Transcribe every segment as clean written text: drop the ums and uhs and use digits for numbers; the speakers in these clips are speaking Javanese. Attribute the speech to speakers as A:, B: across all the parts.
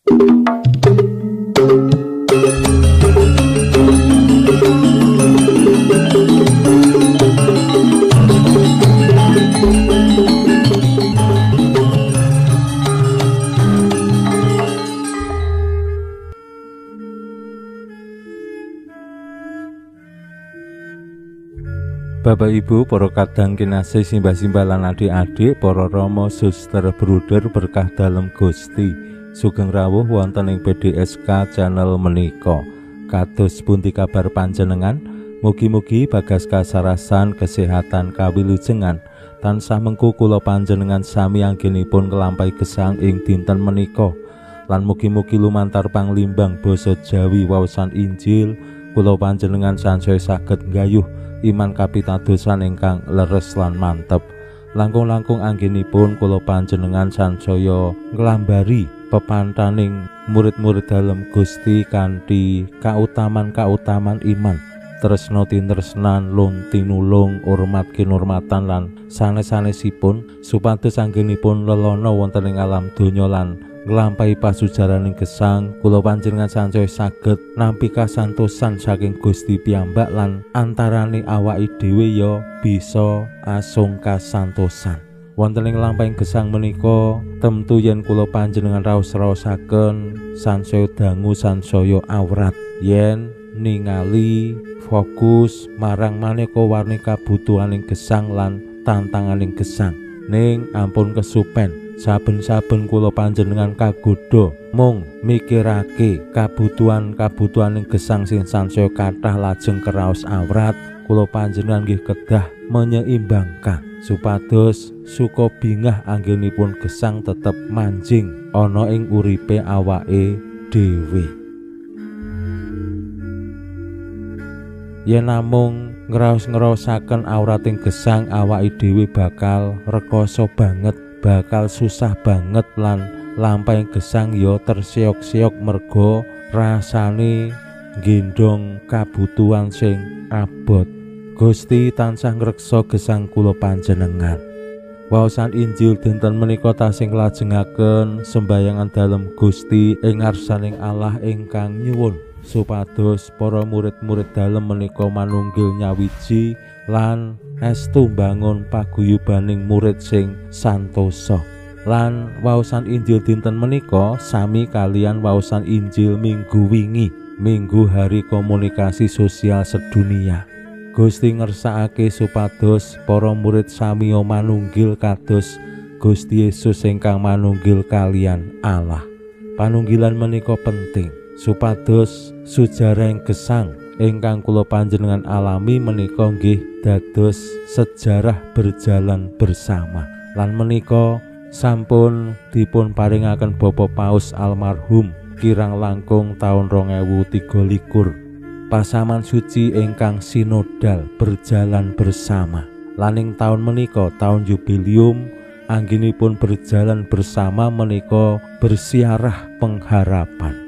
A: Bapak Ibu, para kadang kinasih simbah-simbah lan adik-adik, para rama suster bruder berkah dalem Gusti. Sugeng rawuh wonten ing PDSK channel menika. Kados pundi kabar panjenengan? Mugi-mugi bagas kasarasan kesehatan kawilujengan tansah mengku kula panjenengan sami anggenipun nglampahi gesang ing dinten menika. Lan mugi-mugi lumantar panglimbang basa Jawi waosan Injil kula panjenengan sansaya saged nggayuh iman kapitadosan ingkang leres lan mantep. Langkung-langkung anggenipun kula panjenengan sansaya nglambari pepantaning murid-murid dalem Gusti kanthi kautaman-kautaman iman, tresna tinresnan, lung tinulung, hormat kinurmatan lan sanes-sanesipun supados anggenipun lelana wonten ing alam donya lan nglampahi pasujaraning gesang kula panjenengan sansaya saged nampi kasantosan saking Gusti piyambak lan antarane awake dhewe ya bisa asung kasantosan. Wonten ing nglampahing gesang menika temtu yen kula panjenengan raos-raosaken sansaya dangu sansaya awrat yen ningali fokus marang maneka warni kabutuhaning gesang lan tantanganing gesang ning ampun kesupen saben-saben kula panjenengan kagodha mung mikirake kabutuhan-kabutuhaning gesang sing sansaya kathah lajeng keraos awrat, kula panjenengan nggih kedah menyeimbangkan supados suka bingah anggenipun gesang tetep manjing ana ing uripe awake dhewe. Yen namung ngraos-ngraosaken awrating gesang awake dhewe bakal rekoso banget, bakal susah banget lan lampahing gesang ya terseok-seok merga rasane nggendong kabutuhan sing abot. Gusti tansah ngreksa gesang kula panjenengan. Waosan Injil dinten menika tasih nglajengaken sembayangan dalem Gusti ing ngarsaning Allah ingkang nyuwun supados para murid-murid dalem menika manunggil nyawiji lan estu mbangun paguyubaning murid sing santosa. Lan waosan Injil dinten menika sami kalian waosan Injil minggu wingi, Minggu Hari Komunikasi Sosial Sedunia. Gusti ngersakake supados para murid samiya manunggil kados Gusti Yesus ingkang manunggil kalian Allah. Panunggilan menika penting supados sujarahing gesang ingkang kula panjenengan alami menika nggih dados sejarah berjalan bersama. Lan menika sampun dipun paringaken Bapak Paus almarhum kirang langkung taun 2023. Pasaman suci ingkang sinodal berjalan bersama. Laning taun menika taun jubilium anggenipun berjalan bersama menika bersiarah pengharapan.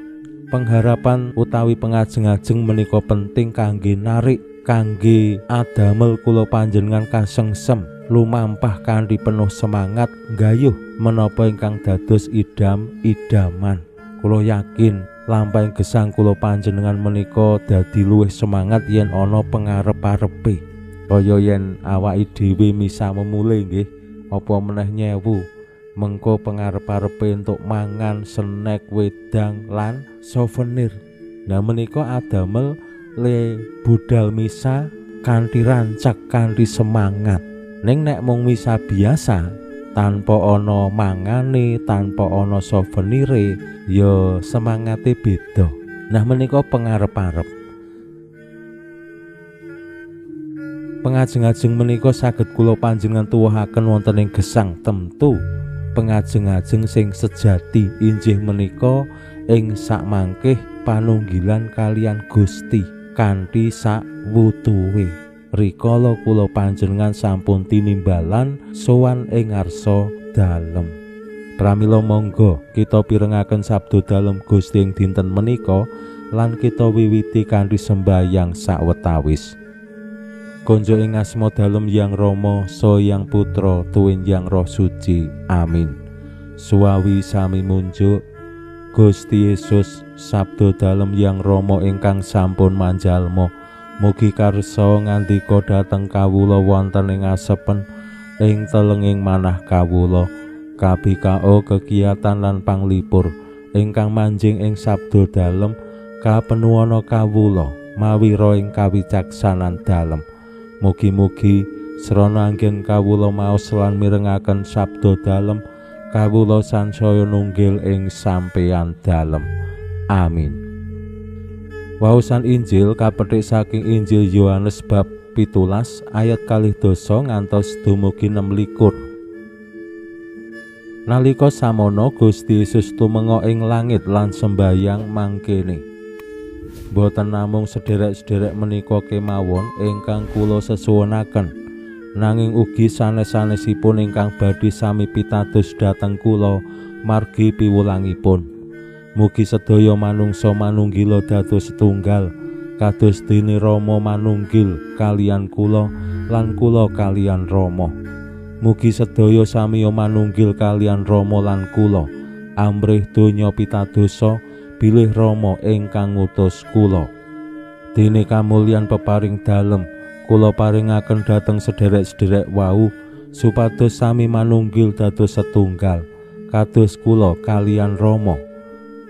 A: Pengharapan utawi pengajeng-ajeng menika penting kangge narik, kangge adamel kula panjenengan kasengsem lumampah kanthi penuh semangat nggayuh menapa ingkang dados idam-idaman. Kula yakin lampahing gesang kula panjenengan menika dadi luwih semangat yen ana pangarep-arepe. Kaya yen awake dhewe misa memulih nggih, apa meneh nyewu mengko pangarep-arepe entuk mangan, snack, wedang lan souvenir. Nah menika adamel le budal misa kanthi rancak, kanthi semangat. Ning nek mung misa biasa tanpa ana mangane, tanpa ana souvenire, ya semangate beda. Nah menika pangarep-arep. Pengajeng-ajeng menika saged kula panjenengan tuwuhaken wonten ing gesang temtu. Pengajeng-ajeng sing sejati injih menika ing sakmangkih panunggilan kalian Gusti kanthi sak wutuhe. Rikala kula panjenengan sampun tinimbalan sowan ing ngarsa dalem. Pramila monggo kita pirengaken sabda dalem Gusti ing dinten menika lan kita wiwiti kanthi sembahyang sawetawis. Konjo ing asma dalem Yang Rama so Yang Putra tuwin Yang Roh Suci. Amin. Suwawi sami munjuk Gusti Yesus sabdo dalem Hyang Rama ingkang sampun manjalma, mugi karsa ngandika dhateng kawula wonten ing asepen ing telenging manah kawula, kabikao kegiatan lan panglipur ingkang manjing ing sabdo dalem kapenuwana kawula mawi ro ing kawicaksanan dalem. Mugi-mugi srana anggen kawula maos lan mirengaken sabdo dalem, kawula sansaya nunggil ing sampeyan dalem. Amin. Waosan Injil kapetik saking Injil Yohanes bab 17 ayat 2 ngantos dumugi 26. Nalika samono Gusti Yesus tumenga ing langit lan sembayang mangkene, boten namung sederek-sederek menika kemawon ingkang kula sesuwunaken, nanging ugi sanes-sanesipun ingkang badhe sami pitados dhateng kula margi piwulangipun. Mugi sedaya manungsa manunggila dados setunggal, kados dene Rama manunggil kaliyan kula lan kula kaliyan Rama. Mugi sedaya samiya manunggil kaliyan Rama lan kula, amrih donya pitadosa bilih Rama ingkang ngutus kula. Dene kamulyan peparing dalem kula paringaken dhateng sederek-sederek wau, supados sami manunggil dados setunggal, kados kula kaliyan Rama.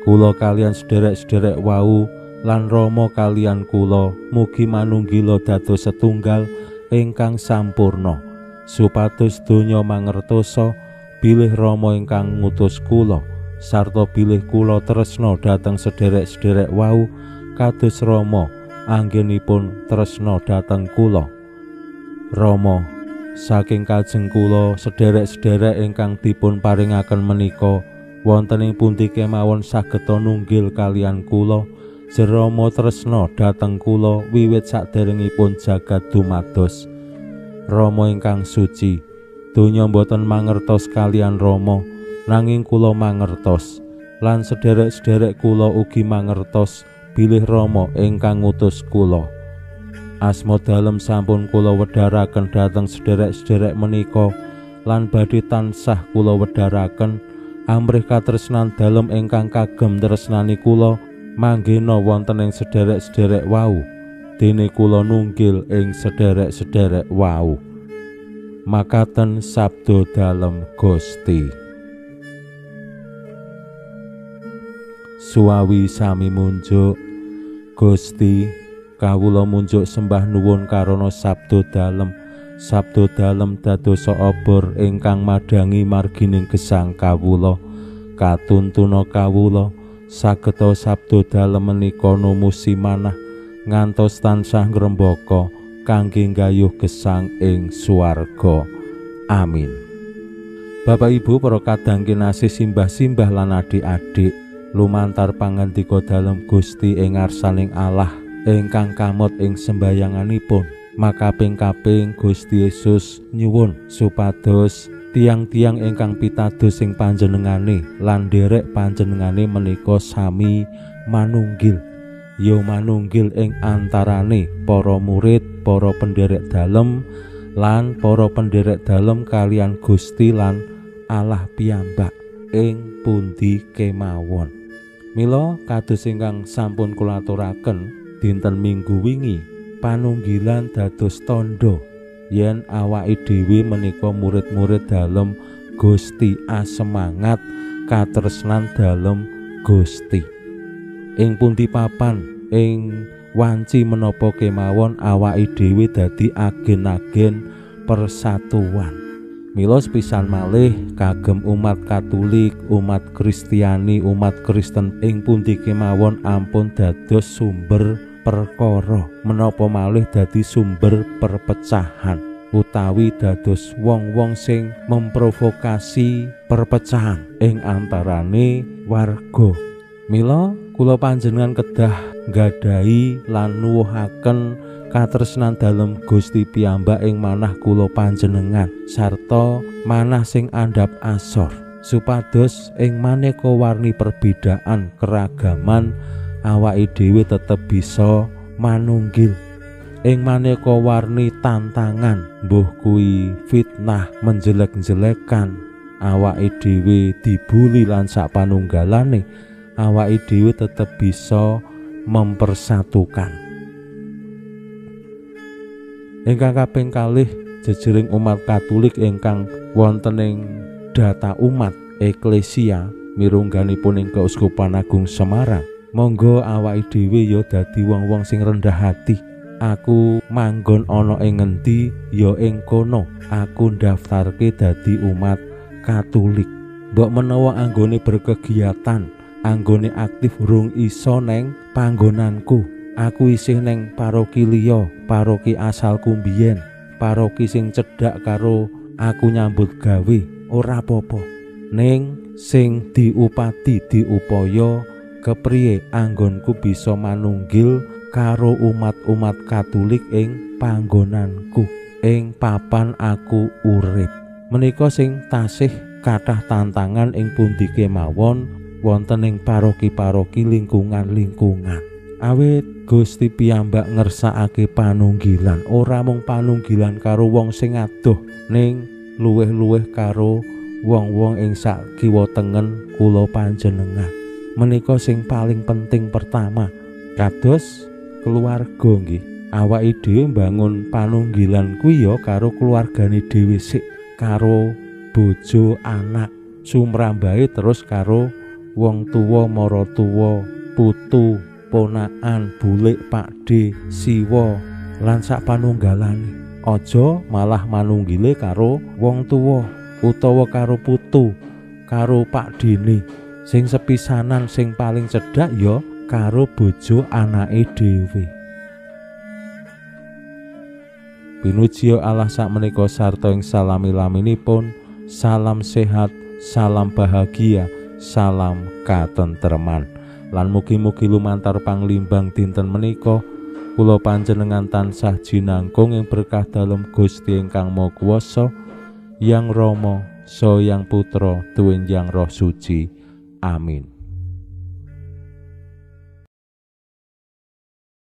A: Kula kaliyan sederek-sederek wau lan Rama kaliyan kula mugi manunggila dados setunggal ingkang sampurna, supados donya mangertosa bilih Rama ingkang ngutus kula, sarta bilih kula tresna dhateng sederek-sederek wau kados Rama anggenipun tresna dhateng kula. Rama, saking kajeng kula sederek-sederek ingkang dipun paringaken menika, wonten ing pundi kemawon sageta nunggil kaliyan kula, Rama tresna dhateng kula wiwit saderengipun jagat dumados. Rama ingkang suci, donya boten mangertos kaliyan Rama, nanging kula mangertos, lan sederek-sederek kula ugi mangertos bilih Rama ingkang ngutus kula. Asma dalem sampun kula wedharaken dhateng sederek-sederek menika, lan badhe tansah kula wedharaken amrih katresnan dalem ingkang kagem tresnani kula manggena wonten ing sederek-sederek wau, dene kula nunggil ing sederek-sederek wau. Makaten sabdo dalem Gusti. Suawi sami munjuk. Gusti, kawula munjuk sembah nuwun karana sabdo dalem. Sabdo dalem dadosa obor ingkang madangi margining gesang kawula. Katuntuna kawula sageta sabdo dalem menika numusi manah ngantos tansah ngrembaka kangge nggayuh gesang ing swarga. Amin. Bapak Ibu para kadang kinasih simbah-simbah lan adik-adik, lumantar pangandika dalem Gusti ing ngarsaning Allah ingkang kamot ing sembayanganipun, makaping-kaping Gusti Yesus nyuwun supados tiang-tiang ingkang pitados ing panjenengane lan nderek panjenengane menika sami manunggil, ya manunggil ing antarane para murid, para penderek dalem lan para penderek dalem kaliyan Gusti lan Allah piyambak ing pundi kemawon. Mila kados ingkang sampun kula aturaken dinten Minggu wingi, panunggilan dados tandha yen awake dhewe menika murid-murid dalem Gusti, asemangat katresnan dalem Gusti. Ing pundi papan ing wanci menapa kemawon awake dhewe dadi agen-agen persatuan. Mila sepisan malih kagem umat Katolik, umat Kristiani, umat Kristen ing pundi kemawon ampun dados sumber perkara, menapa malih dadi sumber perpecahan utawi dados wong-wong sing memprovokasi perpecahan ing antarane warga. Mila kula panjenengan kedah nggadahi lan nuwuhaken katresnan dalem Gusti piyambak ing manah kula panjenengan sarta manah sing andhap asor, supados ing maneka warni perbedaan keragaman awake dhewe tetep bisa manunggil. Ing maneka warni tantangan, mbuh kuwi fitnah, menjelek-jelekan, awake dhewe dibuli lan sapanunggalane, awake dhewe tetep bisa mempersatukan. Ingkang kaping kalih, jejering umat Katolik ingkang wonten ing data umat eklesia mirungganipun ing Keuskupan Agung Semarang, monggo awake dhewe ya dadi wong-wong sing rendah hati. Aku manggon ana ing ngendi ya ing kono, aku ndaftarke dadi umat Katolik. Mbok menawa anggone berkegiatan, anggone aktif rung iso neng panggonanku, aku isih neng paroki liya, paroki asalku mbiyen, paroki sing cedhak karo aku nyambut gawe, ora apa-apa. Ning sing diupati diupaya kepriye anggonku bisa manunggil karo umat-umat Katolik ing panggonanku, ing papan aku urip. Menika sing tasih kathah tantangan ing pundi kemawon wonten ing paroki-paroki lingkungan-lingkungan. Awit Gusti piyambak ngersakake panunggilan, ora mung panunggilan karo wong sing adoh, ning luwih-luwih karo wong-wong ing sak kiwa tengen kula panjenengan. Menika sing paling penting pertama, kados keluarga nggih. Awake dhewe mbangun panunggilan kuwi ya karo keluargane dhewe sik, karo bojo, anak, sumrambahe terus karo wong tuwa, maratuwa, putu, ponakan, bulik, pakde, siwa lan sak panunggalane. Aja malah manunggile karo wong tuwa utawa karo putu, karo pakdene. Sing sepisanan sing paling cedhak ya karo bojo anake dhewe. Pinuji Allah sakmenika sarta ing salami-laminipun, salam sehat, salam bahagia, salam katentreman. Lan mugi-mugi lumantar panglimbang dinten menika kula panjenengan tansah jinangkung ing berkah dalem Gusti ingkang Maha Kuwasa, Yang Rama, Sang Yang Putra, Tuwin Yang Roh Suci. Amin.